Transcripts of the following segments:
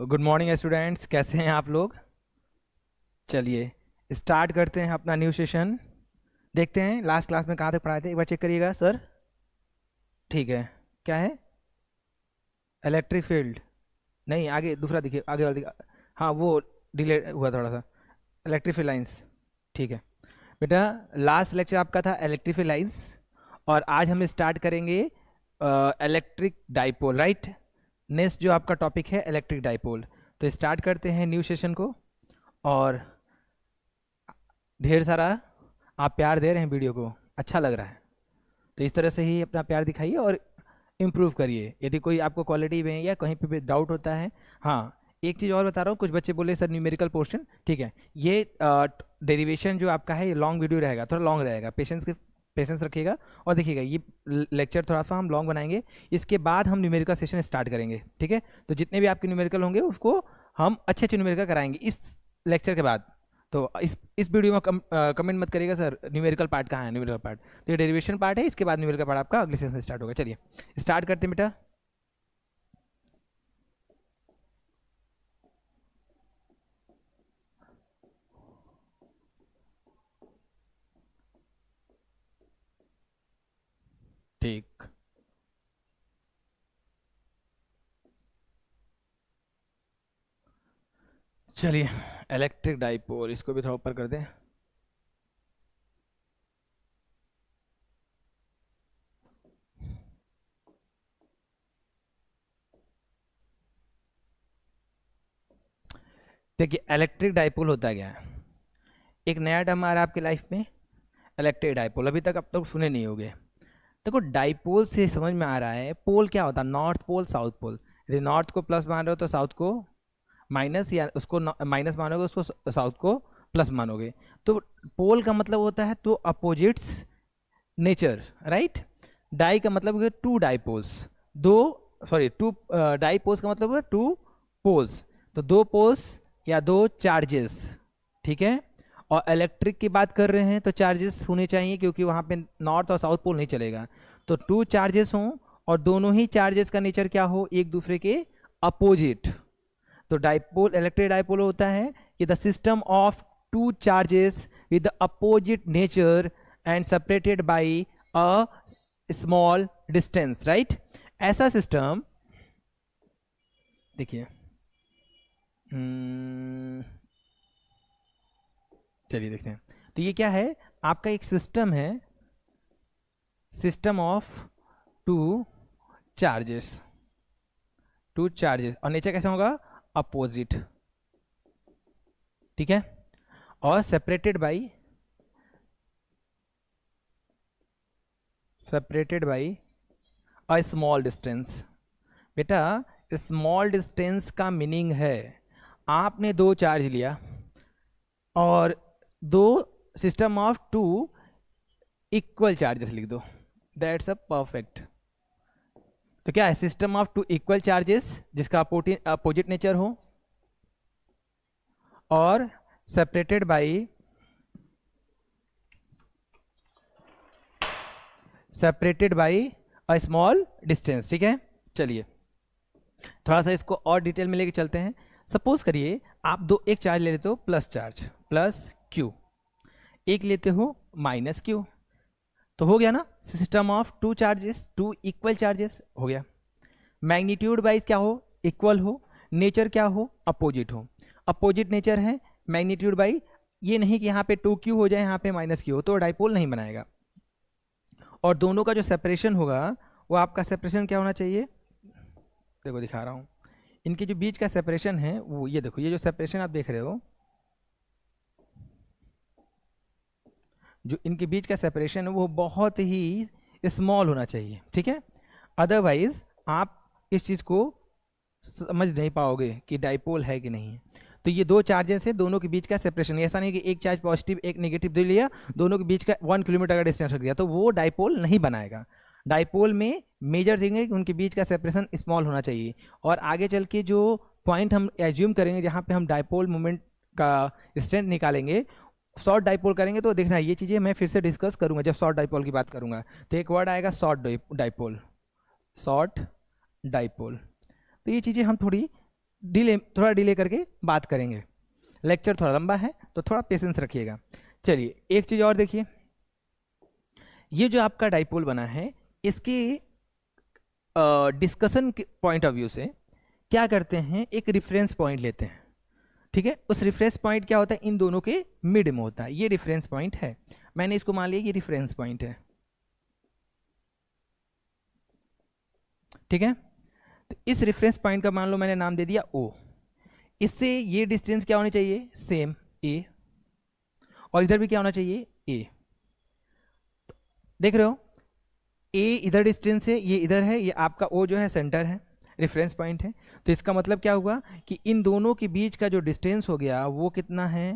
Good morning students, कैसे हैं आप लोग। चलिए स्टार्ट करते हैं अपना न्यू सेशन। देखते हैं लास्ट क्लास में कहाँ तक पढ़ाए थे, एक बार चेक करिएगा सर। ठीक है, क्या है? इलेक्ट्रिक फील्ड नहीं, आगे दूसरा दिखिए, आगे वाला दिखा। हाँ वो डिले हुआ थोड़ा सा। इलेक्ट्रिक फील्ड लाइंस, ठीक है बेटा। लास्ट लेक्चर आपका था इलेक्ट्रिक फील्ड लाइंस और आज हम स्टार्ट करेंगे इलेक्ट्रिक डाइपोल, राइट। नेक्स्ट जो आपका टॉपिक है इलेक्ट्रिक डाइपोल। तो स्टार्ट करते हैं न्यू सेशन को। और ढेर सारा आप प्यार दे रहे हैं, वीडियो को अच्छा लग रहा है, तो इस तरह से ही अपना प्यार दिखाइए और इम्प्रूव करिए। यदि कोई आपको क्वालिटी में या कहीं पे भी डाउट होता है। हाँ, एक चीज़ और बता रहा हूँ, कुछ बच्चे बोले सर न्यूमेरिकल पोर्शन, ठीक है, ये डेरिवेशन जो आपका है ये लॉन्ग वीडियो रहेगा, थोड़ा लॉन्ग रहेगा, पेशेंस रखिएगा। और देखिएगा ये लेक्चर थोड़ा सा हम लॉन्ग बनाएंगे, इसके बाद हम न्यूमेरिकल सेशन स्टार्ट करेंगे, ठीक है। तो जितने भी आपके न्यूमेरिकल होंगे उसको हम अच्छे अच्छे न्यूमेरिकल कराएंगे इस लेक्चर के बाद। तो इस वीडियो में कमेंट मत करिएगा सर न्यूमेरिकल पार्ट कहाँ है, न्यूमेरिकल पार्ट तो ये डेरिवेशन पार्ट है, इसके बाद न्यूमेरिकल पार्ट आपका अगले सेशन स्टार्ट होगा। चलिए स्टार्ट करते हैं बेटा। ठीक, चलिए इलेक्ट्रिक डाइपोल, इसको भी थोड़ा ऊपर कर दें। देखिए इलेक्ट्रिक डाइपोल होता क्या है, एक नया टर्म आ रहा है आपकी लाइफ में, इलेक्ट्रिक डाइपोल। अभी तक अब तक सुने नहीं होंगे। देखो डाइपोल से समझ में आ रहा है, पोल क्या होता है, नॉर्थ पोल साउथ पोल। यदि नॉर्थ को प्लस मान रहे हो तो साउथ को माइनस, या उसको माइनस मानोगे उसको साउथ को प्लस मानोगे। तो पोल का मतलब होता है two opposites nature, right. Di का मतलब है टू डाइपोल्स, दो, सॉरी टू डाइपोल्स का मतलब है टू पोल्स, तो दो पोल्स या दो चार्जेस, ठीक है। और इलेक्ट्रिक की बात कर रहे हैं तो चार्जेस होने चाहिए, क्योंकि वहाँ पे नॉर्थ और साउथ पोल नहीं चलेगा। तो टू चार्जेस हों और दोनों ही चार्जेस का नेचर क्या हो, एक दूसरे के अपोजिट। तो डाइपोल, इलेक्ट्रिक डाइपोल होता है कि the system of two charges with the opposite nature and separated by a small distance, right. ऐसा सिस्टम देखिए, चलिए देखते हैं। तो ये क्या है, आपका एक सिस्टम है, system of two charges, two charges, और नेचर कैसा होगा, अपोजिट, ठीक है। और separated by a small distance. बेटा स्मॉल डिस्टेंस का मीनिंग है, आपने दो चार्ज लिया और दो system of two equal charges लिख दो, दैट्स अ परफेक्ट। तो क्या है, system of two equal charges जिसका अपोजिट नेचर हो और separated by a small distance, ठीक है। चलिए थोड़ा सा इसको और डिटेल में लेके चलते हैं। सपोज करिए आप एक चार्ज ले लेते हो प्लस चार्ज, प्लस क्यू, एक लेते हो माइनस क्यू, तो हो गया ना system of two charges, two equal charges हो गया। मैग्नीट्यूड वाइज क्या हो, इक्वल हो, नेचर क्या हो, अपोजिट हो। अपोजिट नेचर है, मैग्नीट्यूड बाई, ये नहीं कि यहाँ पे टू क्यू हो जाए यहाँ पे माइनस क्यू हो, तो डाइपोल नहीं बनाएगा। और दोनों का जो सेपरेशन होगा वो आपका सेपरेशन क्या होना चाहिए, देखो दिखा रहा हूँ। इनके जो बीच का सेपरेशन है वो ये देखो, ये जो सेपरेशन आप देख रहे हो, जो इनके बीच का सेपरेशन है वो बहुत ही स्मॉल होना चाहिए, ठीक है। अदरवाइज आप इस चीज़ को समझ नहीं पाओगे कि डाइपोल है कि नहीं है। तो ये दो चार्जेस है, दोनों के बीच का सेपरेशन, ऐसा नहीं कि एक चार्ज पॉजिटिव एक नेगेटिव दे लिया, दोनों के बीच का 1 किलोमीटर का डिस्टेंस रख दिया, तो वो डाइपोल नहीं बनाएगा। डाइपोल में मेजर देंगे कि उनके बीच का सेपरेशन स्मॉल होना चाहिए। और आगे चल के जो पॉइंट हम एज्यूम करेंगे जहाँ पे हम डाइपोल मोमेंट का स्ट्रेंथ निकालेंगे, शॉर्ट डाइपोल करेंगे, तो देखना ये चीज़ें मैं फिर से डिस्कस करूंगा जब शॉर्ट डाइपोल की बात करूंगा। तो एक वर्ड आएगा शॉर्ट डाइपोल, शॉर्ट डाइपोल। तो ये चीज़ें हम थोड़ी थोड़ा डिले करके बात करेंगे, लेक्चर थोड़ा लंबा है तो थोड़ा पेशेंस रखिएगा। चलिए एक चीज़ और देखिए, ये जो आपका डाइपोल बना है इसके डिस्कशन के पॉइंट ऑफ व्यू से क्या करते हैं, एक रेफरेंस पॉइंट लेते हैं, ठीक है। उस रेफरेंस पॉइंट क्या होता है, इन दोनों के मिड में होता है, ये रेफरेंस पॉइंट है, मैंने इसको मान लिया ये रेफरेंस पॉइंट है, ठीक है। तो इस रेफरेंस पॉइंट का मान लो मैंने नाम दे दिया O, इससे ये डिस्टेंस क्या होनी चाहिए, सेम A, और इधर भी क्या होना चाहिए A, देख रहे हो A इधर डिस्टेंस है, ये इधर है, ये आपका O जो है सेंटर है, रेफरेंस पॉइंट है। तो इसका मतलब क्या हुआ कि इन दोनों के बीच का जो डिस्टेंस हो गया वो कितना है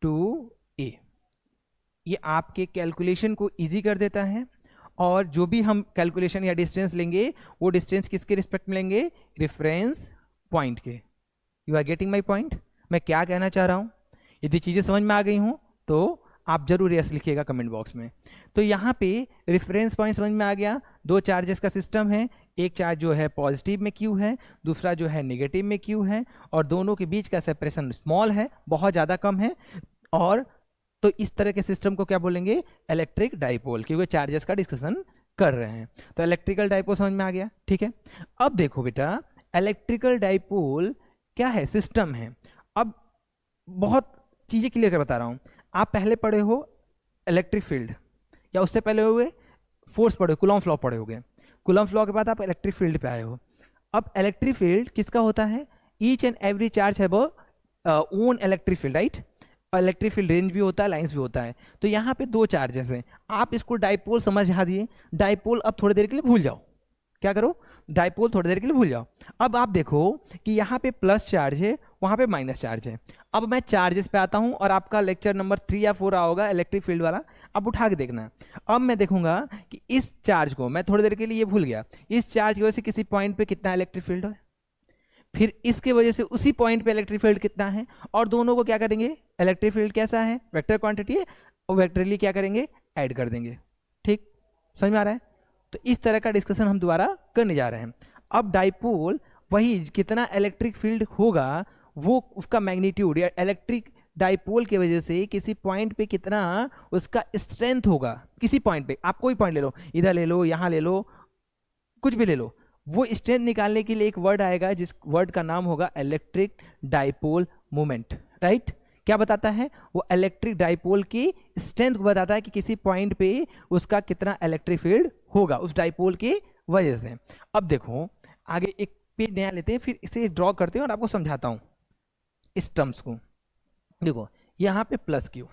2A। ये आपके कैलकुलेशन को इजी कर देता है, और जो भी हम कैलकुलेशन या डिस्टेंस लेंगे वो डिस्टेंस किसके रिस्पेक्ट में लेंगे, रेफरेंस पॉइंट के। You are getting my point, मैं क्या कहना चाह रहा हूँ। यदि चीज़ें समझ में आ गई हूँ तो आप जरूर यस लिखिएगा कमेंट बॉक्स में। तो यहाँ पे रेफरेंस पॉइंट समझ में आ गया, दो चार्जेस का सिस्टम है, एक चार्ज जो है पॉजिटिव में क्यू है, दूसरा जो है नेगेटिव में क्यू है, और दोनों के बीच का सेपरेशन स्मॉल है, बहुत ज़्यादा कम है, और तो इस तरह के सिस्टम को क्या बोलेंगे, इलेक्ट्रिक डाइपोल, क्योंकि चार्जेस का डिस्कशन कर रहे हैं। तो इलेक्ट्रिकल डाइपोल समझ में आ गया, ठीक है। अब देखो बेटा, इलेक्ट्रिकल डाइपोल क्या है, सिस्टम है। अब बहुत चीज़ें क्लियर कर बता रहा हूँ। आप पहले पढ़े हो इलेक्ट्रिक फील्ड, या उससे पहले हुए फोर्स पढ़े, कूलॉम लॉ पढ़े होगे, कूलॉम लॉ के बाद आप इलेक्ट्रिक फील्ड पे आए हो। अब इलेक्ट्रिक फील्ड किसका होता है, each and every charge have own electric field, right. Electric field range भी होता है, लाइंस भी होता है। तो यहाँ पे दो चार्जेस हैं, आप इसको डाइपोल समझा दिए। डाइपोल अब थोड़ी देर के लिए भूल जाओ, क्या करो, डाइपोल थोड़ी देर के लिए भूल जाओ। अब आप देखो कि यहाँ पे प्लस चार्ज है, वहाँ पे माइनस चार्ज है। अब मैं चार्जेस पे आता हूँ, और आपका लेक्चर नंबर 3 या 4 आओगा इलेक्ट्रिक फील्ड वाला, अब उठा के देखना। अब मैं देखूंगा कि इस चार्ज को मैं थोड़ी देर के लिए ये भूल गया, इस चार्ज की वजह से किसी पॉइंट पे कितना इलेक्ट्रिक फील्ड है, फिर इसके वजह से उसी पॉइंट पे इलेक्ट्रिक फील्ड कितना है, और दोनों को क्या करेंगे, इलेक्ट्रिक फील्ड कैसा है, वेक्टर क्वांटिटी है, और वेक्टरली क्या करेंगे, ऐड कर देंगे। ठीक, समझ में आ रहा है। तो इस तरह का डिस्कशन हम दोबारा करने जा रहे हैं। अब डाइपोल वही कितना इलेक्ट्रिक फील्ड होगा, वो उसका मैग्नीट्यूड या इलेक्ट्रिक डाइपोल की वजह से किसी पॉइंट पे कितना उसका स्ट्रेंथ होगा, किसी पॉइंट पे, आप कोई पॉइंट ले लो, इधर ले लो, यहाँ ले लो, कुछ भी ले लो, वो स्ट्रेंथ निकालने के लिए एक वर्ड आएगा, जिस वर्ड का नाम होगा इलेक्ट्रिक डाइपोल मोमेंट, राइट। क्या बताता है, वो इलेक्ट्रिक डाइपोल की स्ट्रेंथ बताता है कि किसी पॉइंट पे उसका कितना इलेक्ट्रिक फील्ड होगा उस डाइपोल की वजह से। अब देखो आगे एक पेज नया लेते हैं, फिर इसे ड्रॉ करते हैं और आपको समझाता हूं इस टर्म्स को। देखो यहाँ पे प्लस क्यू,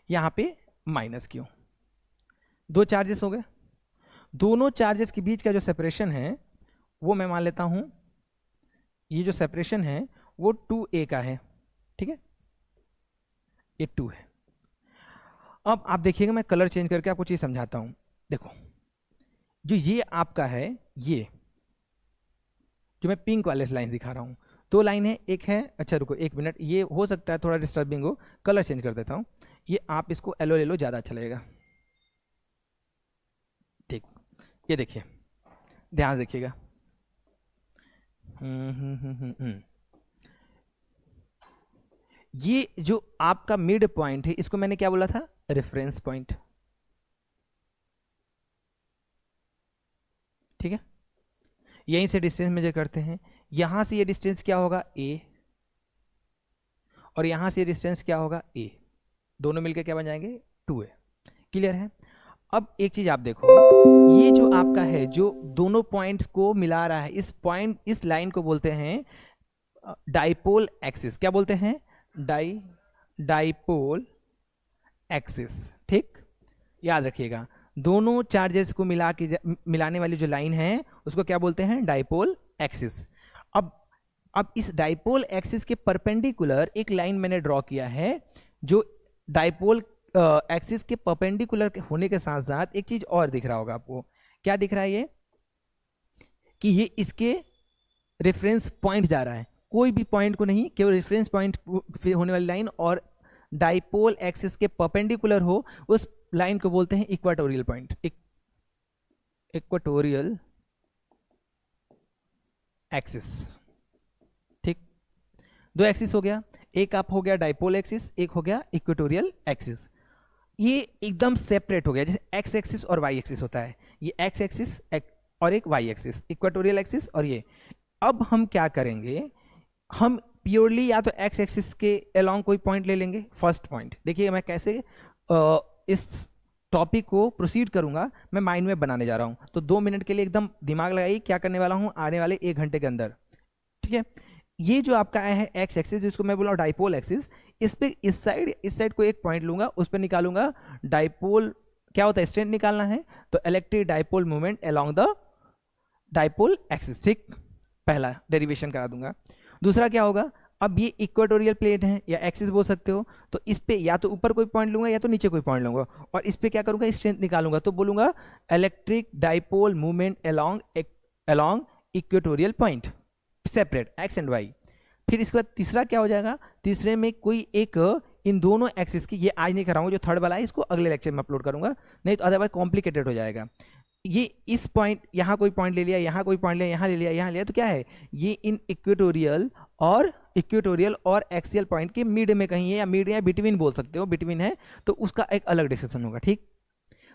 यहाँ पे माइनस क्यू, दो चार्जेस हो गए। दोनों चार्जेस के बीच का जो सेपरेशन है वो मैं मान लेता हूं, ये जो सेपरेशन है वो 2a का है, ठीक है, ये 2 है। अब आप देखिएगा, मैं कलर चेंज करके आपको चीज समझाता हूं। देखो जो ये आपका है, ये जो मैं पिंक वाले लाइन दिखा रहा हूं, दो लाइन है, एक है, अच्छा रुको एक मिनट, ये हो सकता है थोड़ा डिस्टर्बिंग हो, कलर चेंज कर देता हूं। ये आप इसको येलो ले लो, ज़्यादा अच्छा लगेगा। ठीक, ये देखिए, ध्यान से देखिएगा। ये जो आपका मिड पॉइंट है, इसको मैंने क्या बोला था, रेफरेंस पॉइंट, ठीक है। यहीं से डिस्टेंस मेजर करते हैं, यहां से ये डिस्टेंस क्या होगा a, और यहां से ये डिस्टेंस क्या होगा a, दोनों मिलकर क्या बन जाएंगे 2a। क्लियर है। अब एक चीज आप देखो, ये जो आपका है, जो दोनों पॉइंट्स को मिला रहा है, इस पॉइंट, इस लाइन को बोलते हैं डाइपोल एक्सिस। क्या बोलते हैं, डाइपोल एक्सिस, ठीक, याद रखिएगा। दोनों चार्जेस को मिलाने वाली जो लाइन है उसको क्या बोलते हैं, डाइपोल एक्सिस। अब इस डाइपोल एक्सिस के परपेंडिकुलर एक लाइन मैंने ड्रॉ किया है, जो डाइपोल एक्सिस के परपेंडिकुलर होने के साथ साथ एक चीज और दिख रहा होगा आपको। क्या दिख रहा है, ये कि ये इसके रेफरेंस पॉइंट जा रहा है, कोई भी पॉइंट को नहीं, केवल रेफरेंस पॉइंट होने वाली लाइन और डाइपोल एक्सिस के परपेंडिकुलर हो, उस लाइन को बोलते हैं इक्वाटोरियल पॉइंट, इक्वाटोरियल एक्सिस। दो एक्सिस हो गया, एक आप हो गया डाइपोल एक्सिस, एक हो गया इक्वेटोरियल एक्सिस। ये एकदम सेपरेट हो गया, जैसे एक्स एक्सिस और वाई एक्सिस होता है, ये एक्स एक्सिस और एक वाई एक्सिस, इक्वेटोरियल एक्सिस और ये। अब हम क्या करेंगे, हम प्योरली या तो एक्स एक्सिस के अलोंग कोई पॉइंट ले लेंगे। फर्स्ट पॉइंट देखिए मैं कैसे इस टॉपिक को प्रोसीड करूंगा, मैं माइंड में बनाने जा रहा हूं, तो 2 मिनट के लिए एकदम दिमाग लगाइए क्या करने वाला हूं आने वाले 1 घंटे के अंदर। ठीक है, ये जो आपका है एक्स एक्सिस, जिसको मैं बोला डाइपोल एक्सिस, इस पे इस साइड को एक पॉइंट लूंगा, उस पर निकालूंगा डाइपोल, क्या होता है स्ट्रेंथ निकालना है, तो electric dipole movement along the dipole axis. ठीक, पहला डेरिवेशन करा दूंगा। दूसरा क्या होगा, अब ये इक्वेटोरियल प्लेट है या एक्सिस बोल सकते हो, तो इस पे या तो ऊपर कोई पॉइंट लूंगा या तो नीचे कोई पॉइंट लूंगा, और इस पे क्या करूंगा स्ट्रेंथ निकालूंगा, तो बोलूंगा electric dipole movement along equatorial point, separate X and Y. फिर इसके बाद तीसरा क्या हो जाएगा, तीसरे में कोई एक इन दोनों एक्सिस की, ये आज नहीं कराऊंगा, जो थर्ड वाला है इसको अगले लेक्चर में अपलोड करूंगा, नहीं तो अदरवाइज कॉम्प्लिकेटेड हो जाएगा। ये इस पॉइंट, यहाँ कोई पॉइंट ले लिया, यहाँ कोई पॉइंट लिया, यहाँ ले लिया, यहाँ लिया, तो क्या है ये इन इक्वेटोरियल और एक्सियल पॉइंट के मिड में कहीं है, या मिड या बिटवीन बोल सकते हो, बिटवीन है तो उसका एक अलग डिस्कशन होगा। ठीक,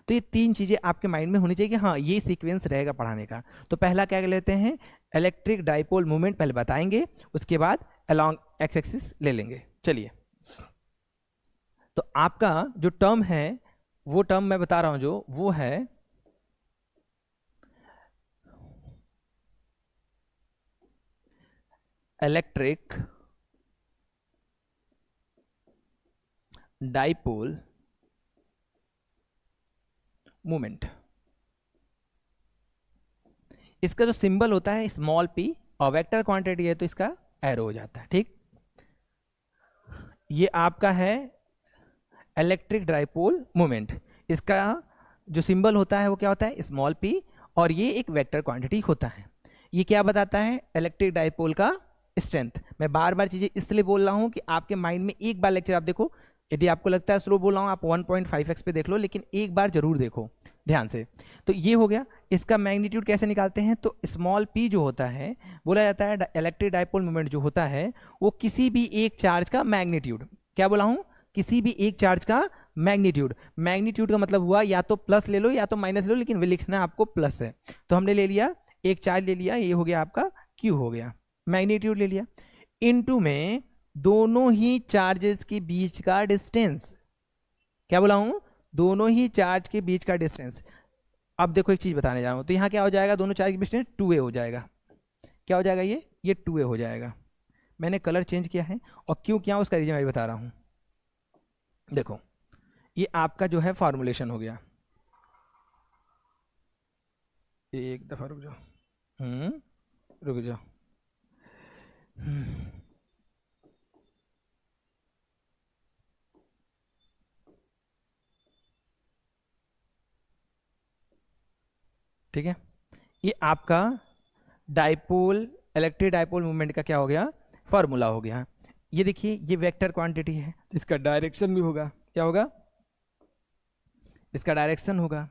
तो ये तीन चीजें आपके माइंड में होनी चाहिए कि हाँ ये सीक्वेंस रहेगा पढ़ाने का। तो पहला क्या लेते हैं, इलेक्ट्रिक डाइपोल मूवमेंट पहले बताएंगे, उसके बाद अलोंग एक्स एक्सिस ले लेंगे। चलिए, तो आपका जो टर्म है, वो टर्म मैं बता रहा हूं जो, वो है इलेक्ट्रिक डाइपोल मूवमेंट। इसका जो सिंबल होता है स्मॉल p, और वेक्टर क्वांटिटी है तो इसका एरो हो जाता है। ठीक, ये आपका है इलेक्ट्रिक डाइपोल मूवमेंट, इसका जो सिंबल होता है वो क्या होता है स्मॉल p, और ये एक वेक्टर क्वांटिटी होता है। ये क्या बताता है, इलेक्ट्रिक डाइपोल का स्ट्रेंथ। मैं बार बार चीजें इसलिए बोल रहा हूं कि आपके माइंड में एक बार लेक्चर आप देखो, यदि आपको लगता है स्लो बोल रहा हूं आप 1.5x पे देख लो, लेकिन एक बार जरूर देखो ध्यान से। तो ये हो गया, इसका मैग्नीट्यूड कैसे निकालते हैं, तो स्मॉल p जो होता है, बोला जाता है इलेक्ट्रिक डाइपोल मूवमेंट जो होता है वो किसी भी एक चार्ज का मैग्नीट्यूड, क्या बोला हूं, किसी भी एक चार्ज का मैग्नीट्यूड। मैग्नीट्यूड का मतलब हुआ या तो प्लस ले लो या तो माइनस ले लो, लेकिन वे लिखना आपको प्लस है, तो हमने ले लिया एक चार्ज ले लिया, ये हो गया आपका Q हो गया, मैग्नीट्यूड ले लिया, इनटू में दोनों ही चार्जेस के बीच का डिस्टेंस, क्या बोला हूं, दोनों ही चार्ज के बीच का डिस्टेंस। अब देखो एक चीज बताने जा रहा हूं, तो यहां क्या हो जाएगा, दोनों चार्ज के बीच डिस्टेंस 2a हो जाएगा, क्या हो जाएगा ये 2a हो जाएगा। मैंने कलर चेंज किया है, और क्यों किया उसका रीजन मैं बता रहा हूं। देखो ये आपका जो है फॉर्मुलेशन हो गया, एक दफा रुक जाओ, रुक जाओ, ठीक है, ये आपका डाइपोल, इलेक्ट्रिक डाइपोल मूवमेंट का क्या हो गया, फॉर्मूला हो गया। ये देखिए ये वेक्टर क्वांटिटी है, तो इसका डायरेक्शन भी होगा, क्या होगा, इसका डायरेक्शन होगा।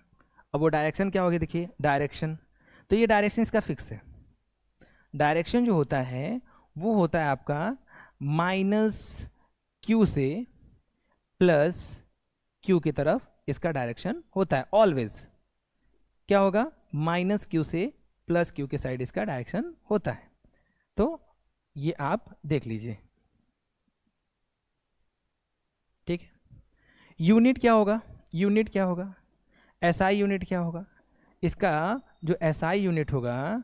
अब वो डायरेक्शन क्या होगी, देखिए डायरेक्शन, तो ये डायरेक्शन इसका फिक्स है। डायरेक्शन जो होता है वो होता है आपका -q से +q की तरफ, इसका डायरेक्शन होता है ऑलवेज, क्या होगा, -q से +q के साइड इसका डायरेक्शन होता है। तो ये आप देख लीजिए, ठीक है। यूनिट क्या होगा, यूनिट क्या होगा, एसआई यूनिट क्या होगा, इसका जो एसआई यूनिट होगा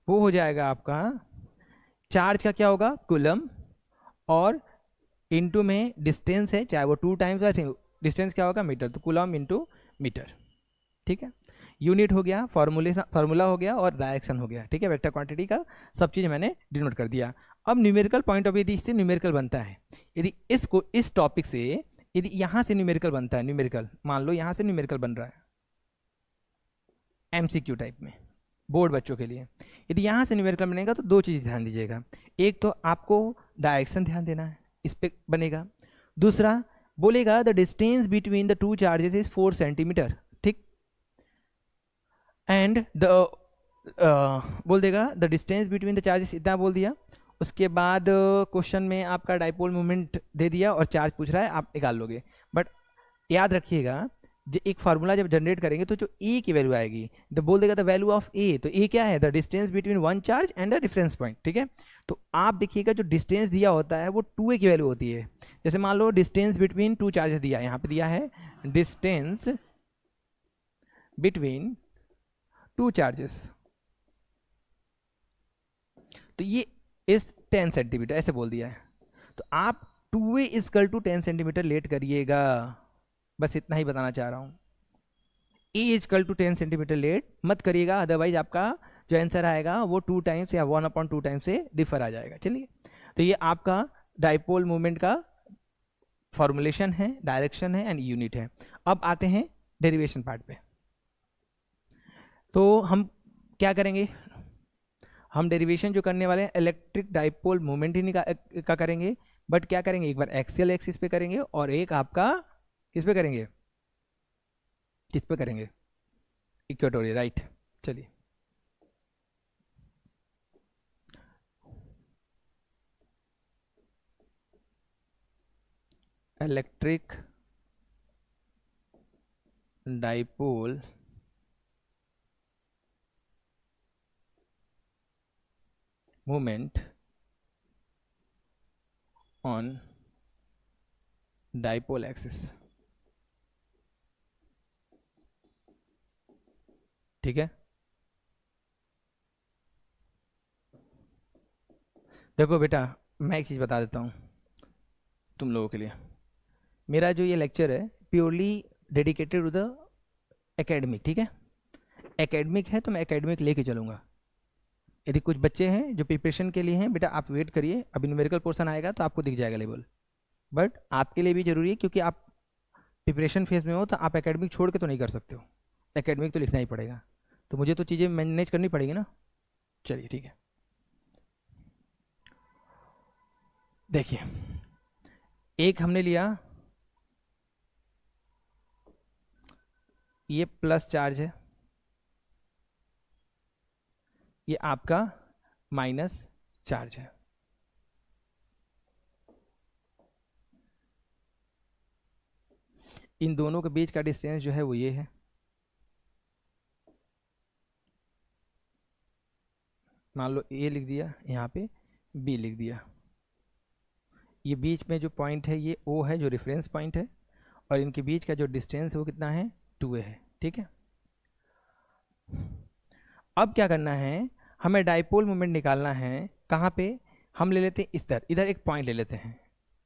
वो हो जाएगा आपका, चार्ज का क्या होगा कूलम, और इनटू में डिस्टेंस है, चाहे वो 2 टाइम्स डिस्टेंस क्या होगा मीटर, तो कूलम इनटू मीटर। ठीक है, यूनिट हो गया, फार्मूला हो गया, और डायरेक्शन हो गया। ठीक है, वेक्टर क्वांटिटी का सब चीज़ मैंने डिनोट कर दिया। अब न्यूमेरिकल पॉइंट ऑफ यदि इससे न्यूमेरिकल बनता है, यदि इसको इस टॉपिक से यदि यहाँ से न्यूमेरिकल बनता है, न्यूमेरिकल मान लो यहाँ से न्यूमेरिकल बन रहा है एमसीक्यू टाइप में बोर्ड बच्चों के लिए, यदि यहाँ से न्यूमेरिकल बनेगा तो 2 चीज़ ध्यान दीजिएगा, एक तो आपको डायरेक्शन ध्यान देना है, इस पे बनेगा। दूसरा बोलेगा the distance between the 2 charges is 4 centimetre, ठीक, एंड द बोल देगा the distance between the charges इतना बोल दिया, उसके बाद क्वेश्चन में आपका डाइपोल मोमेंट दे दिया और चार्ज पूछ रहा है, आप निकाल लोगे। बट याद रखिएगा, जो एक फार्मूला जब जनरेट करेंगे तो जो ए की वैल्यू आएगी, तो बोल देगा द वैल्यू ऑफ ए, तो ए क्या है, the distance between one charge and a reference point, ठीक है। तो आप देखिएगा जो डिस्टेंस दिया होता है वो 2a की वैल्यू होती है। जैसे मान लो डिस्टेंस बिटवीन टू चार्जेस दिया है, यहाँ पे दिया है डिस्टेंस बिटवीन टू चार्जेस, तो ये इस 10 सेंटीमीटर ऐसे बोल दिया है। तो आप 2a is equal to 10 centimetre late करिएगा, बस इतना ही बताना चाह रहा हूँ। ए इजकल टू 10 सेंटीमीटर लेट मत करिएगा, अदरवाइज आपका जो आंसर आएगा वो 2 टाइम्स या 1/2 टाइम्स से डिफर आ जाएगा। चलिए, तो ये आपका डाइपोल मूवमेंट का फॉर्मुलेशन है, डायरेक्शन है एंड यूनिट है। अब आते हैं डेरिवेशन पार्ट पे। तो हम क्या करेंगे, हम डेरिवेशन जो करने वाले हैं इलेक्ट्रिक डाइपोल मोमेंट ही का करेंगे। बट क्या करेंगे, एक बार एक्सियल एक्सिस पे करेंगे और एक आपका किस पे करेंगे, किस पे करेंगे, इक्वेटोरियल, राइट। चलिए, electric dipole moment on dipole axis, ठीक है। देखो बेटा, मैं एक चीज़ बता देता हूँ तुम लोगों के लिए। मेरा जो ये लेक्चर है purely dedicated to the academic, ठीक है। एकेडमिक है तो मैं एकेडमिक लेके चलूँगा। यदि कुछ बच्चे हैं जो प्रिपरेशन के लिए हैं, बेटा आप वेट करिए, अभी न्यूमेरिकल पोर्शन आएगा तो आपको दिख जाएगा लेवल। बट आपके लिए भी जरूरी है, क्योंकि आप प्रिपरेशन फेज में हो तो आप एकेडमिक छोड़ के तो नहीं कर सकते हो, एकेडमिक तो लिखना ही पड़ेगा। तो मुझे तो चीज़ें मैनेज करनी पड़ेगी ना। चलिए ठीक है, देखिए एक हमने लिया, ये प्लस चार्ज है, ये आपका माइनस चार्ज है। इन दोनों के बीच का डिस्टेंस जो है वो ये है, मान लो ए लिख दिया, यहाँ पे बी लिख दिया। ये बीच में जो पॉइंट है ये ओ है, जो रेफरेंस पॉइंट है, और इनके बीच का जो डिस्टेंस है वो कितना है, 2a है, ठीक है। अब क्या करना है, हमें डाइपोल मोमेंट निकालना है। कहाँ पे, हम ले लेते हैं इधर एक पॉइंट ले लेते हैं,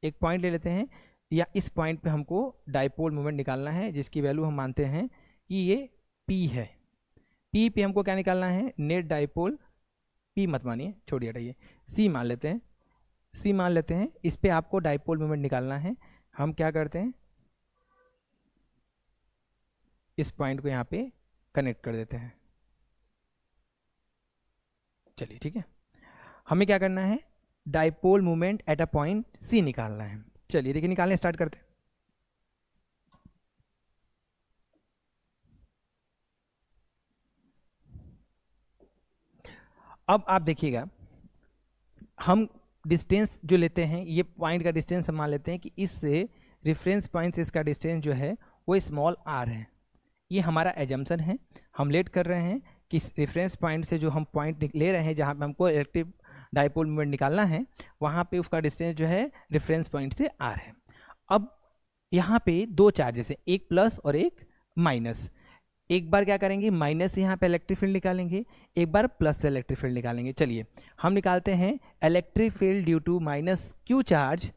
एक पॉइंट ले लेते हैं, या इस पॉइंट पे हमको डाइपोल मोमेंट निकालना है, जिसकी वैल्यू हम मानते हैं कि ये P है। P पे हमको क्या निकालना है, नेट डाइपोल, P मत मानिए, छोड़िए हटाइए, C मान लेते हैं, C मान लेते हैं। इस पे आपको डाइपोल मोमेंट निकालना है। हम क्या करते हैं, इस पॉइंट को यहाँ पे कनेक्ट कर देते हैं। चलिए ठीक है, हमें क्या करना है, dipole moment at a point C निकालना है। चलिए देखिए, निकालने स्टार्ट करते हैं। अब आप देखिएगा, हम डिस्टेंस जो लेते हैं, ये पॉइंट का डिस्टेंस हम मान लेते हैं कि इससे रेफरेंस पॉइंट से इसका डिस्टेंस जो है वो स्मॉल r है। ये हमारा एजम्पशन है, हम लेट कर रहे हैं कि रेफरेंस पॉइंट से जो हम पॉइंट ले रहे हैं जहाँ पे हमको इलेक्ट्रिक डाइपोल मोमेंट निकालना है, वहाँ पे उसका डिस्टेंस जो है रेफरेंस पॉइंट से r है। अब यहाँ पे दो चार्जेस हैं, एक प्लस और एक माइनस। एक बार क्या करेंगे, माइनस से यहाँ पे इलेक्ट्रिक फील्ड निकालेंगे, एक बार प्लस से इलेक्ट्रिक फील्ड निकालेंगे। चलिए हम निकालते हैं electric field due to minus Q charge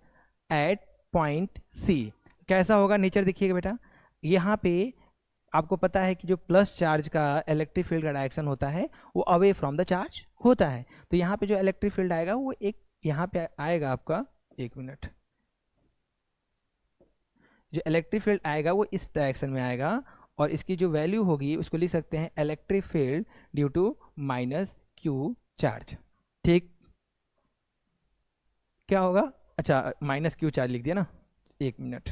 at point C। कैसा होगा, नेचर देखिएगा बेटा, यहाँ पे आपको पता है कि जो प्लस चार्ज का इलेक्ट्रिक फील्ड का डायरेक्शन होता है वो अवे फ्रॉम द चार्ज होता है। तो यहाँ पे जो इलेक्ट्रिक फील्ड आएगा वो एक यहाँ पे आएगा आपका, एक मिनट, जो इलेक्ट्रिक फील्ड आएगा वो इस डायरेक्शन में आएगा, और इसकी जो वैल्यू होगी उसको लिख सकते हैं electric field due to minus Q charge. ठीक, क्या होगा, अच्छा माइनस क्यू चार्ज लिख दिया ना, एक मिनट,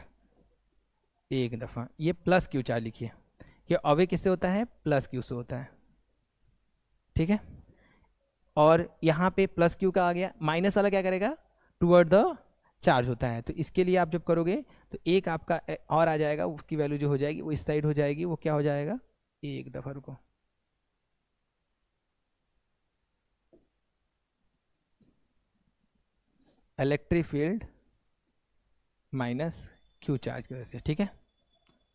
एक दफ़ा ये प्लस क्यू चार्ज लिखिए, ये अवे किससे होता है, प्लस क्यू से होता है, ठीक है। और यहाँ पे प्लस क्यू का आ गया, माइनस वाला क्या करेगा, टूवर्ड द चार्ज होता है। तो इसके लिए आप जब करोगे तो एक आपका और आ जाएगा, उसकी वैल्यू जो हो जाएगी वो इस साइड हो जाएगी, वो क्या हो जाएगा, एक दफ़ा रुको, electric field minus Q charge की वजह से। ठीक है,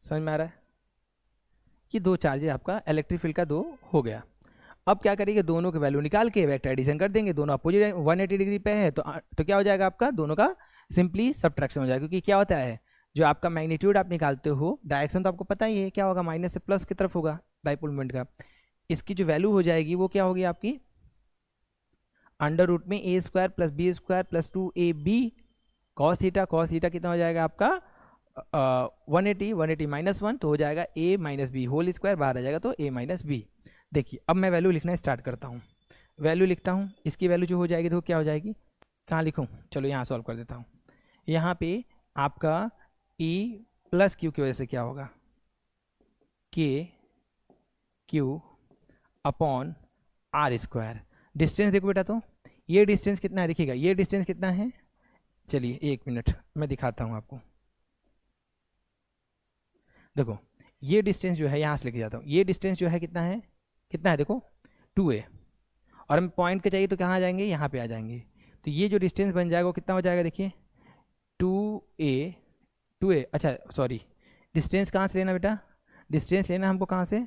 समझ में आ रहा है? ये दो चार्जेस आपका इलेक्ट्रिक फील्ड का दो हो गया। अब क्या करेंगे, दोनों की वैल्यू निकाल के वेक्टर एडिशन कर देंगे, दोनों अपोजिट 180 डिग्री पे है, तो क्या हो जाएगा आपका, दोनों का सिंपली सब्ट्रैक्शन हो जाएगा। क्योंकि क्या होता है, जो आपका मैग्नीट्यूड आप निकालते हो, डायरेक्शन तो आपको पता ही है क्या होगा, माइनस से प्लस की तरफ होगा डाइपोल मोमेंट का। इसकी जो वैल्यू हो जाएगी वो क्या होगी आपकी, अंडर रूट में a square plus b square plus 2ab cos theta. Cos theta कितना हो जाएगा आपका 180, 180 माइनस 1 तो हो जाएगा a minus B whole square, बाहर आ जाएगा तो a माइनस बी। देखिए अब मैं वैल्यू लिखना स्टार्ट करता हूँ, वैल्यू लिखता हूँ, इसकी वैल्यू जो हो जाएगी तो क्या हो जाएगी, कहाँ लिखूँ, चलो यहाँ सॉल्व कर देता हूँ। यहाँ पे आपका e प्लस क्यू की वजह से क्या होगा, k Q upon R square. Distance देखो बेटा, तो ये डिस्टेंस कितना है देखिएगा, ये डिस्टेंस कितना है, चलिए एक मिनट मैं दिखाता हूँ आपको। देखो ये डिस्टेंस जो है, यहाँ से लेके जाता हूँ, ये डिस्टेंस जो है कितना है देखो 2a, और हमें पॉइंट के चाहिए तो कहाँ आ जाएंगे, यहाँ पे आ जाएंगे। तो ये जो डिस्टेंस बन जाएगा वो कितना हो जाएगा, देखिए 2a, अच्छा सॉरी, डिस्टेंस कहाँ से लेना बेटा, डिस्टेंस लेना हमको कहाँ से,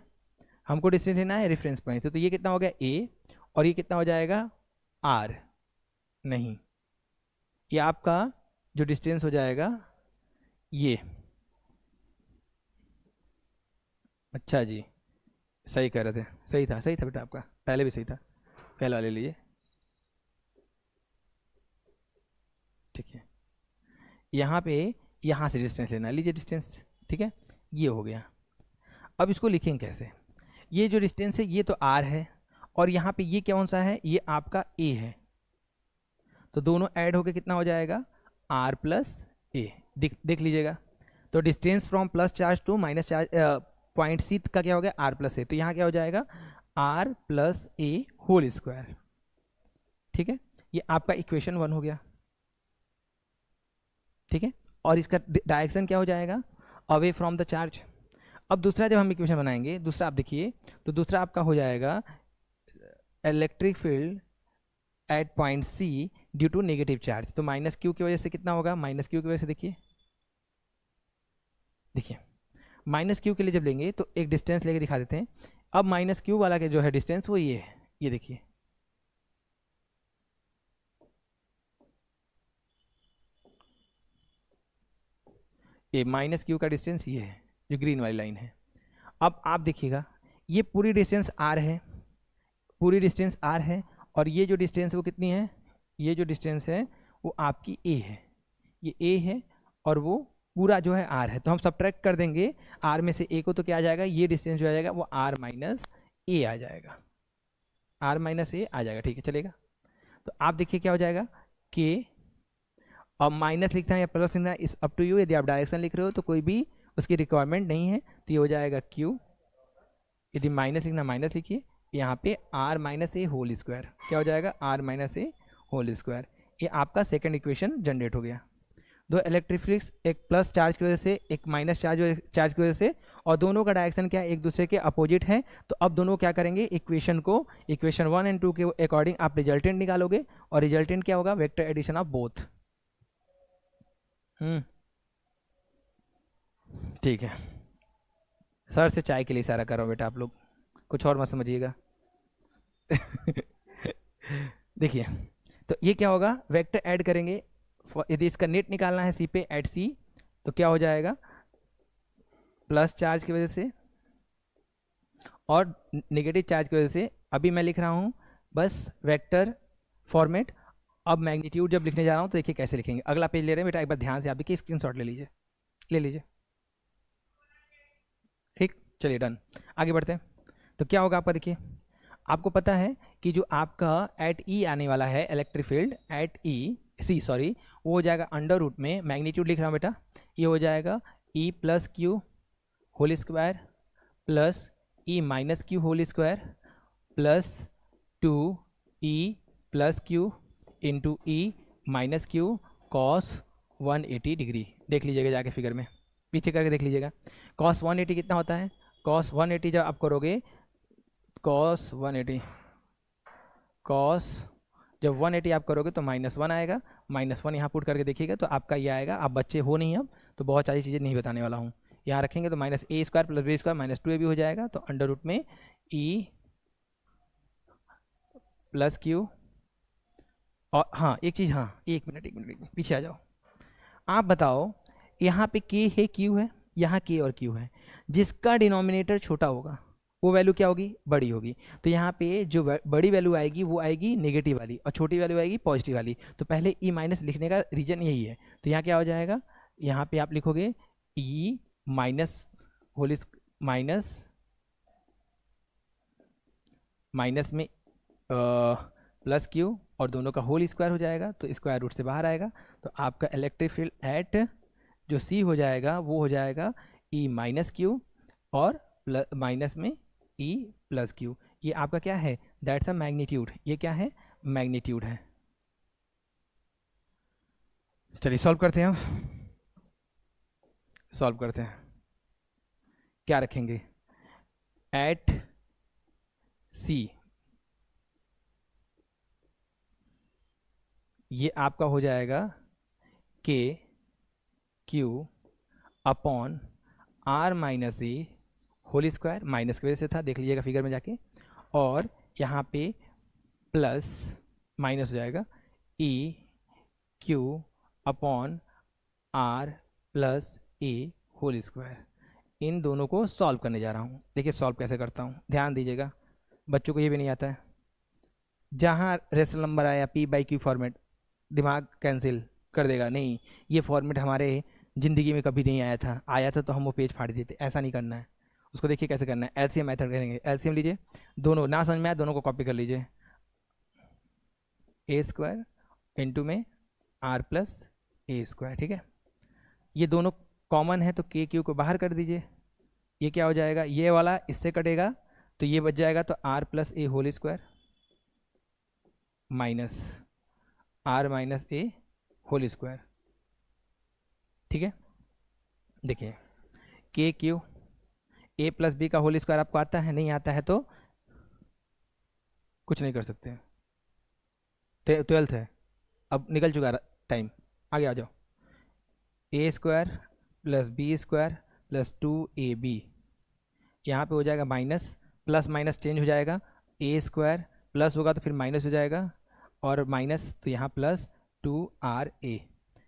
हमको डिस्टेंस लेना है रेफरेंस पॉइंट से। तो ये कितना हो गया a, और ये कितना हो जाएगा r, नहीं ये आपका जो डिस्टेंस हो जाएगा ये, अच्छा जी सही कह रहे थे, सही था बेटा आपका, पहले भी सही था, पहले वाले लीजिए, ठीक है। यहाँ पे यहाँ से डिस्टेंस लेना, लीजिए डिस्टेंस, ठीक है, ये हो गया। अब इसको लिखेंगे कैसे, ये जो डिस्टेंस है ये तो r है, और यहाँ पे ये कौन सा है, ये आपका a है, तो दोनों ऐड होके कितना हो जाएगा r प्लस ए, देख लीजिएगा। तो distance from plus charge to minus charge point C का क्या हो गया r प्लस ए, तो यहाँ क्या हो जाएगा r plus a whole square. ठीक है, ये आपका इक्वेशन 1 हो गया। ठीक है, और इसका डायरेक्शन क्या हो जाएगा, अवे फ्रॉम द चार्ज। अब दूसरा जब हम इक्वेशन बनाएंगे, दूसरा आप देखिए, तो दूसरा आपका हो जाएगा electric field at point C due to negative charge. तो माइनस क्यू की वजह से कितना होगा, माइनस क्यू की वजह से देखिए माइनस क्यू के लिए जब लेंगे तो एक डिस्टेंस लेके दिखा देते हैं। अब माइनस क्यू वाला के जो है डिस्टेंस वो ये है, ये देखिए, ये माइनस क्यू का डिस्टेंस ये है, जो ग्रीन वाली लाइन है। अब आप देखिएगा ये पूरी डिस्टेंस आर है, पूरी डिस्टेंस आर है, और ये जो डिस्टेंस वो कितनी है, ये जो डिस्टेंस है वो आपकी ए है, ये ए है, और वो पूरा जो है आर है। तो हम सब्ट्रैक्ट कर देंगे आर में से ए को, तो क्या आ जाएगा, ये डिस्टेंस जो आ जाएगा वो आर माइनस ए आ जाएगा, आर माइनस ए आ जाएगा। ठीक है चलेगा, तो आप देखिए क्या हो जाएगा के, अब माइनस लिखना है या प्लस लिखना है इस अप टू यू, यदि आप डायरेक्शन लिख रहे हो तो कोई भी उसकी रिक्वायरमेंट नहीं है, तो ये हो जाएगा क्यू, यदि माइनस लिखना माइनस लिखिए, यहाँ पे आर माइनस ए होल स्क्वायर, क्या हो जाएगा आर माइनस ए होल स्क्वायर। ये आपका सेकंड इक्वेशन जनरेट हो गया। दो इलेक्ट्रिक फील्ड्स, एक प्लस चार्ज की वजह से, एक माइनस चार्ज की वजह से, और दोनों का डायरेक्शन क्या है, एक दूसरे के अपोजिट है। तो अब दोनों क्या करेंगे, इक्वेशन को, इक्वेशन 1 और 2 के अकॉर्डिंग आप रिजल्टेंट निकालोगे, और रिजल्टेंट क्या होगा, वेक्टर एडिशन ऑफ बोथ। ठीक है, सर से चाय के लिए इशारा करो बेटा, आप लोग कुछ और मत समझिएगा। देखिए तो ये क्या होगा, वेक्टर ऐड करेंगे, यदि इसका नेट निकालना है सी पे एट सी, तो क्या हो जाएगा, प्लस चार्ज की वजह से और नेगेटिव चार्ज की वजह से। अभी मैं लिख रहा हूँ बस वेक्टर फॉर्मेट। अब मैग्नीट्यूड जब लिखने जा रहा हूँ तो देखिए कैसे लिखेंगे, अगला पेज ले रहे हैं बेटा, एक बार ध्यान से आप देखिए, स्क्रीनशॉट ले लीजिए। ठीक, चलिए डन, आगे बढ़ते हैं। तो क्या होगा आपका, देखिए आपको पता है कि जो आपका एट ई आने वाला है electric field at E C, sorry, वो हो जाएगा अंडर रूट में, मैग्नीट्यूड लिख रहा हूँ बेटा, ये हो जाएगा e plus q whole square plus e minus q whole square plus 2 e plus q into e minus q cos 180 degree. देख लीजिएगा जाके फिगर में, पीछे करके देख लीजिएगा। कॉस 180 कितना होता है? कॉस 180 जब आप करोगे, कॉस 180 कॉस जब 180 आप करोगे तो -1 आएगा। -1 यहाँ पुट करके देखिएगा तो आपका ये आएगा। आप बच्चे हो नहीं अब, तो बहुत सारी चीज़ें नहीं बताने वाला हूँ। यहाँ रखेंगे तो -a² + b² -2ab हो जाएगा। तो अंडर रूट में e प्लस क्यू, और हाँ एक चीज़, हाँ एक मिनट पीछे आ जाओ। आप बताओ, यहाँ पे k है q है, यहाँ k और q है, जिसका डिनोमिनेटर छोटा होगा वो वैल्यू क्या होगी? बड़ी होगी। तो यहाँ पे जो बड़ी वैल्यू आएगी वो आएगी नेगेटिव वाली, और छोटी वैल्यू आएगी पॉजिटिव वाली। तो पहले ई माइनस लिखने का रीजन यही है। तो यहाँ क्या हो जाएगा? यहाँ पे आप लिखोगे ई माइनस होल माइनस में प्लस क्यू और दोनों का होल स्क्वायर हो जाएगा, तो स्क्वायर रूट से बाहर आएगा। तो आपका इलेक्ट्रिक फील्ड एट जो सी हो जाएगा वो हो जाएगा ई माइनस क्यू और माइनस में ई प्लस क्यू। ये आपका क्या है? That's a magnitude. ये क्या है? मैग्नीट्यूड है। चलिए सॉल्व करते हैं, सॉल्व करते हैं। क्या रखेंगे? एट सी ये आपका हो जाएगा k Q upon R minus ए होल स्क्वायर, माइनस की वजह से था, देख लीजिएगा फिगर में जाके। और यहाँ पे प्लस माइनस हो जाएगा e q upon r plus a whole square. इन दोनों को सॉल्व करने जा रहा हूँ। देखिए सॉल्व कैसे करता हूँ, ध्यान दीजिएगा, बच्चों को ये भी नहीं आता है। जहाँ रेशनल नंबर आया p/q फॉर्मेट, दिमाग कैंसिल कर देगा, नहीं ये फॉर्मेट हमारे ज़िंदगी में कभी नहीं आया था। आया था तो हम वो पेज फाड़ देते, ऐसा नहीं करना है। उसको देखिए कैसे करना है, एलसीएम मेथड करेंगे। एलसीएम लीजिए, दोनों ना समझ में आए दोनों को कॉपी कर लीजिए। a² इंटू में r प्लस a², ठीक है। ये दोनों कॉमन है तो के क्यू को बाहर कर दीजिए। ये क्या हो जाएगा? ये वाला इससे कटेगा तो ये बच जाएगा, तो r plus a whole square minus r minus A whole square, ठीक है। देखिए के क्यू ए प्लस बी का होल स्क्वायर आपको आता है? नहीं आता है तो कुछ नहीं कर सकते, 12th है, अब निकल चुका टाइम, आगे आ जाओ। a² plus b² plus 2ab, यहाँ पे हो जाएगा माइनस, प्लस माइनस चेंज हो जाएगा, a² प्लस होगा तो फिर माइनस हो जाएगा, और माइनस तो यहाँ प्लस 2ra,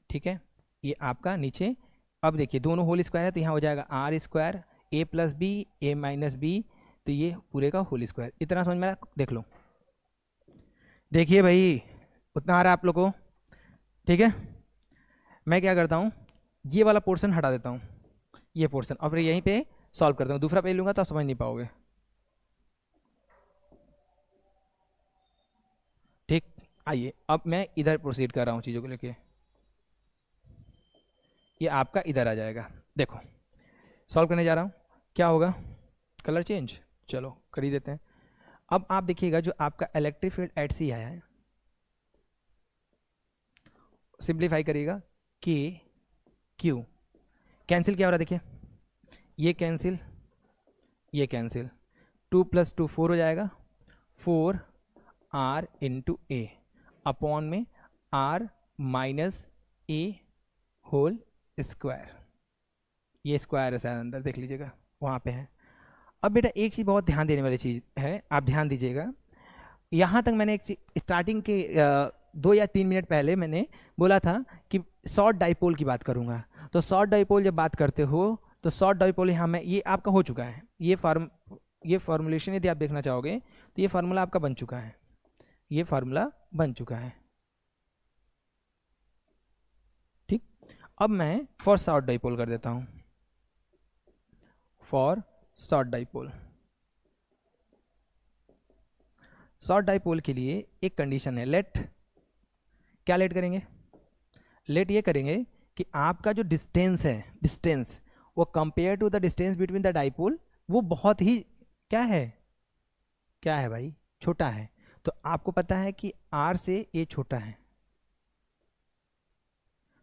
ठीक है। ये आपका नीचे, अब देखिए दोनों होल स्क्वायर है तो यहाँ हो जाएगा r² a plus B a minus B, तो ये पूरे का होल स्क्वायर। इतना समझ में आया? देख लो, देखिए भाई उतना आ रहा है आप लोग को, ठीक है। मैं क्या करता हूँ, ये वाला पोर्शन हटा देता हूँ, ये पोर्शन, और फिर यहीं पे सॉल्व करता हूँ। दूसरा पेज लूँगा तो आप समझ नहीं पाओगे, ठीक। आइए अब मैं इधर प्रोसीड कर रहा हूँ चीज़ों को लेके, ये आपका इधर आ जाएगा। देखो सॉल्व करने जा रहा हूँ, क्या होगा? कलर चेंज, चलो कर ही देते हैं। अब आप देखिएगा जो आपका इलेक्ट्रिक फील्ड एट सी आया है, सिंप्लीफाई करिएगा, के क्यू कैंसिल क्या हो रहा है? देखिए ये कैंसिल, ये कैंसिल, 2 + 2 4 हो जाएगा, 4r इंटू ए अपॉन में r माइनस ए होल स्क्वायर। ये स्क्वायर है शायद अंदर, देख लीजिएगा वहाँ पे है। अब बेटा एक चीज़ बहुत ध्यान देने वाली चीज़ है, आप ध्यान दीजिएगा। यहाँ तक मैंने एक चीज स्टार्टिंग के 2 या 3 मिनट पहले मैंने बोला था कि शॉर्ट डाइपोल की बात करूँगा। तो शॉर्ट डाइपोल जब बात करते हो तो शॉर्ट डाइपोल यहाँ में ये आपका हो चुका है। ये फार्मूलेशन यदि आप देखना चाहोगे तो ये फार्मूला आपका बन चुका है, ये फार्मूला बन चुका है, ठीक। अब मैं फॉर शॉर्ट डाइपोल कर देता हूँ, for short dipole. Short dipole के लिए एक कंडीशन है, लेट, क्या लेट करेंगे? लेट ये करेंगे कि आपका जो डिस्टेंस है, डिस्टेंस वो compare to the distance between the dipole वो बहुत ही क्या है, क्या है भाई? छोटा है। तो आपको पता है कि आर से ए छोटा है,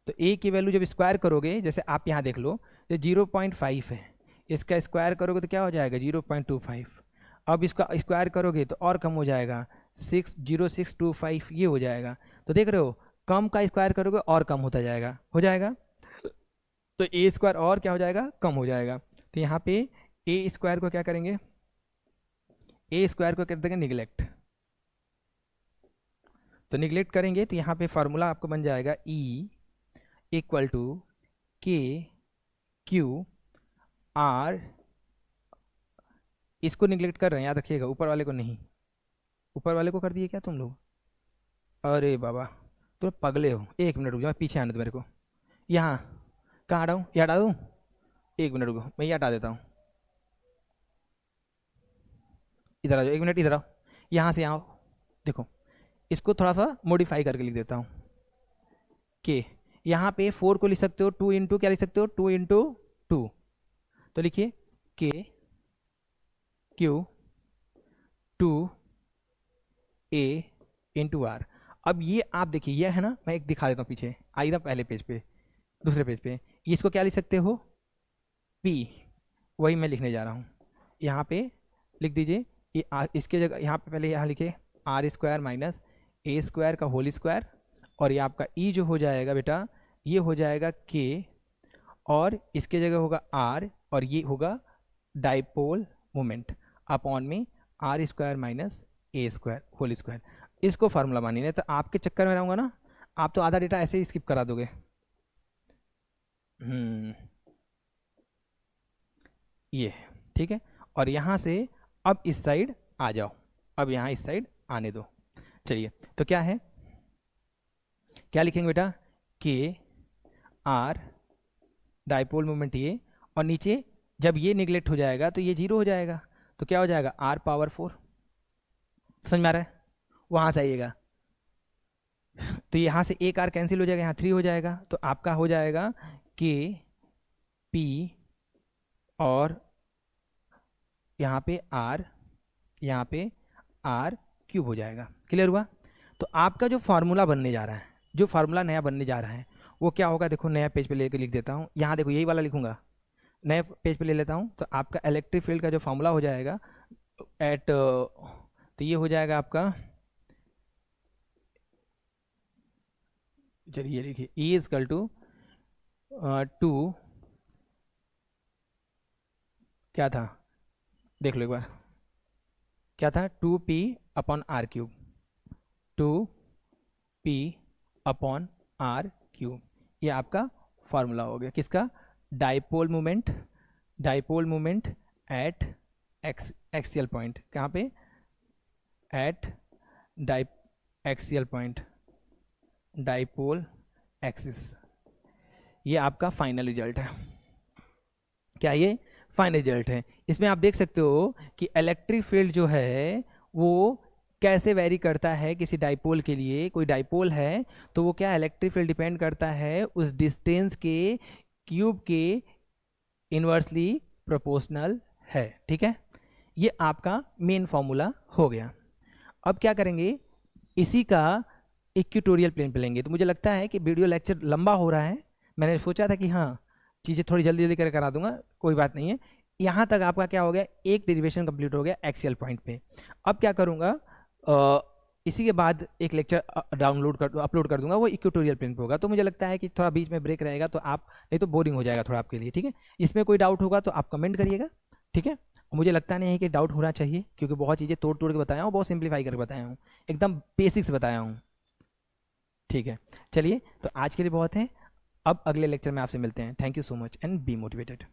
तो ए की वैल्यू जब स्क्वायर करोगे, जैसे आप यहाँ देख लो, ये 0.5 है, इसका स्क्वायर करोगे तो क्या हो जाएगा 0.25। अब इसका स्क्वायर करोगे तो और कम हो जाएगा 60625, ये हो जाएगा। तो देख रहे हो, कम का स्क्वायर करोगे और कम होता जाएगा, हो जाएगा। तो ए स्क्वायर और क्या हो जाएगा, कम हो जाएगा। तो यहाँ पे ए स्क्वायर को क्या करेंगे, ए स्क्वायर को कर देंगे निगलेक्ट। तो निगलेक्ट करेंगे तो यहाँ पे फार्मूला आपको बन जाएगा ई इक्वल टू के क्यू आर, इसको निगलेक्ट कर रहे हैं, याद रखिएगा, ऊपर वाले को नहीं। ऊपर वाले को कर दिए क्या तुम लोग? अरे बाबा तुम पगले हो, एक मिनट रुक जाओ, पीछे आने दो मेरे को। यहाँ कहाँ हटाऊँ, ये हटा दूँ? एक मिनट रुको, मैं ये हटा देता हूँ। इधर आ जाओ, एक मिनट इधर आओ, यहाँ से आओ। देखो इसको थोड़ा सा मॉडिफाई करके लिख देता हूँ। के यहाँ पे 4 को लिख सकते हो 2 इंटू, क्या लिख सकते हो 2 इंटू 2। तो लिखिए के क्यू 2 ए इंटू आर। अब ये आप देखिए, ये है ना, मैं एक दिखा देता हूँ पीछे, आई ना पहले पेज पे, दूसरे पेज पे, ये इसको क्या लिख सकते हो पी, वही मैं लिखने जा रहा हूँ। यहाँ पे लिख दीजिए ये इसके जगह यहाँ पे पहले यहाँ लिखे R square minus A square का होल स्क्वायर, और ये आपका ई जो हो जाएगा बेटा, ये हो जाएगा के, और इसके जगह होगा आर, और ये होगा डाइपोल मोमेंट अपॉन में R square minus A square whole square. इसको फार्मूला मानिए, नहीं तो आपके चक्कर में रहूँगा ना, आप तो आधा डेटा ऐसे ही स्किप करा दोगे। ये ठीक है, और यहाँ से अब इस साइड आ जाओ, अब यहाँ इस साइड आने दो। चलिए तो क्या है, क्या लिखेंगे बेटा, के आर डाइपोल मोमेंट ये, और नीचे जब ये निगलेक्ट हो जाएगा तो ये 0 हो जाएगा, तो क्या हो जाएगा आर पावर 4। समझ में आ रहा है? वहाँ से आइएगा तो यहाँ से एक आर कैंसिल हो जाएगा, यहाँ 3 हो जाएगा, तो आपका हो जाएगा के पी, और यहाँ पे आर, यहाँ पे आर क्यूब हो जाएगा। क्लियर हुआ? तो आपका जो फार्मूला बनने जा रहा है, जो फार्मूला नया बनने जा रहा है वो क्या होगा, देखो नया पेज पे लेके लिख देता हूँ। यहाँ देखो यही वाला लिखूंगा, नए पेज पे ले लेता हूँ। तो आपका इलेक्ट्रिक फील्ड का जो फार्मूला हो जाएगा एट, तो ये हो जाएगा आपका, चलिए लिखिए ई इजकल टू 2, क्या था देख लो एक बार, क्या था 2p upon R cube, 2p upon R cube. ये आपका फार्मूला हो गया किसका, dipole moment, dipole moment at axial point, कहाँ पे, at axial point, dipole axis. ये आपका फाइनल रिजल्ट है। क्या ये फाइनल रिजल्ट है? इसमें आप देख सकते हो कि इलेक्ट्रिक फील्ड जो है वो कैसे वेरी करता है किसी डाइपोल के लिए। कोई डाइपोल है तो वो क्या, इलेक्ट्रिक फील्ड डिपेंड करता है उस डिस्टेंस के क्यूब के इन्वर्सली प्रोपोर्शनल है। ठीक है, ये आपका मेन फॉर्मूला हो गया। अब क्या करेंगे, इसी का इक्वेटोरियल प्लेन पे लेंगे। तो मुझे लगता है कि वीडियो लेक्चर लंबा हो रहा है, मैंने सोचा था कि हाँ चीज़ें थोड़ी जल्दी जल्दी कर करा दूंगा, कोई बात नहीं है। यहाँ तक आपका क्या हो गया, एक डेरिवेशन कंप्लीट हो गया एक्सियल पॉइंट पे। अब क्या करूँगा, इसी के बाद एक लेक्चर अपलोड कर दूंगा, वो इक्वेटोरियल प्लेन पे होगा। तो मुझे लगता है कि थोड़ा बीच में ब्रेक रहेगा, तो आप नहीं तो बोरिंग हो जाएगा थोड़ा आपके लिए। ठीक है, इसमें कोई डाउट होगा तो आप कमेंट करिएगा। ठीक है, मुझे लगता नहीं है कि डाउट होना चाहिए, क्योंकि बहुत चीज़ें तोड़ तोड़ के बताया हूँ, बहुत सिंप्लीफाई करके बताया हूँ, एकदम बेसिक्स बताया हूँ। ठीक है, चलिए तो आज के लिए बहुत है, अब अगले लेक्चर में आपसे मिलते हैं। Thank you so much and be motivated.